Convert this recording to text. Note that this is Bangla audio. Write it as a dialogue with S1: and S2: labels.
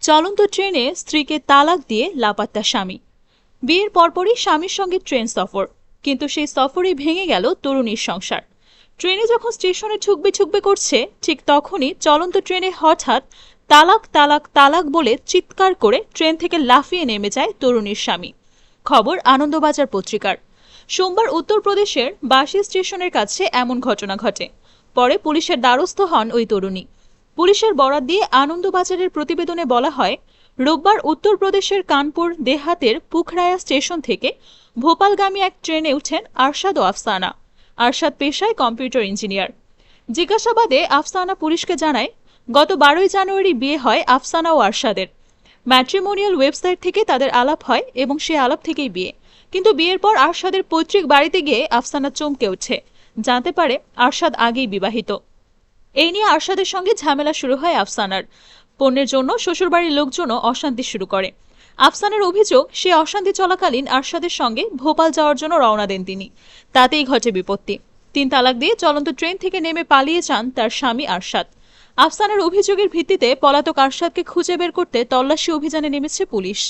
S1: চলন্ত ট্রেনে স্ত্রীকে তালাক দিয়ে লাপাত্তা স্বামী। বিয়ের পরপরই স্বামীর সঙ্গে ট্রেন সফর, কিন্তু সেই সফরই ভেঙে গেল তরুণীর সংসার। ট্রেনে যখন স্টেশনে ঠুকবে করছে, ঠিক তখনই চলন্ত ট্রেনে হঠাৎ তালাক তালাক তালাক বলে চিৎকার করে ট্রেন থেকে লাফিয়ে নেমে যায় তরুণীর স্বামী। খবর আনন্দবাজার পত্রিকার। সোমবার উত্তরপ্রদেশের বাসি স্টেশনের কাছে এমন ঘটনা ঘটে। পরে পুলিশের দ্বারস্থ হন ওই তরুণী। পুলিশের বরাত দিয়ে আনন্দবাজারের প্রতিবেদনে বলা হয়, রোববার উত্তরপ্রদেশের কানপুর দেহাতের পুখরায়া স্টেশন থেকে ভোপালগামী এক ট্রেনে উঠেন আরশাদ ও আফসানা। আরশাদ পেশায় কম্পিউটার ইঞ্জিনিয়ার। জিজ্ঞাসাবাদে আফসানা পুলিশকে জানায়, গত 12ই জানুয়ারি বিয়ে হয় আফসানা ও আরশাদের। ম্যাট্রিমোনিয়াল ওয়েবসাইট থেকে তাদের আলাপ হয় এবং সে আলাপ থেকেই বিয়ে। কিন্তু বিয়ের পর আরশাদের পৈতৃক বাড়িতে গিয়ে আফসানা চমকে ওঠে, জানতে পারে আরশাদ আগেই বিবাহিত। এই নিয়ে আরশাদের সঙ্গে ঝামেলা শুরু হয় আফসানার। পণ্যের জন্য শ্বশুরবাড়ির লোকজনও অশান্তি শুরু করে। আফসানার অভিযোগ, সে অশান্তি চলাকালীন আরশাদের সঙ্গে ভোপাল যাওয়ার জন্য রওনা দেন তিনি। তাতেই ঘটে বিপত্তি। 3 তালাক দিয়ে চলন্ত ট্রেন থেকে নেমে পালিয়ে যান তার স্বামী আরশাদ। আফসানার অভিযোগের ভিত্তিতে পলাতক আরশাদকে খুঁজে বের করতে তল্লাশি অভিযানে নেমেছে পুলিশ।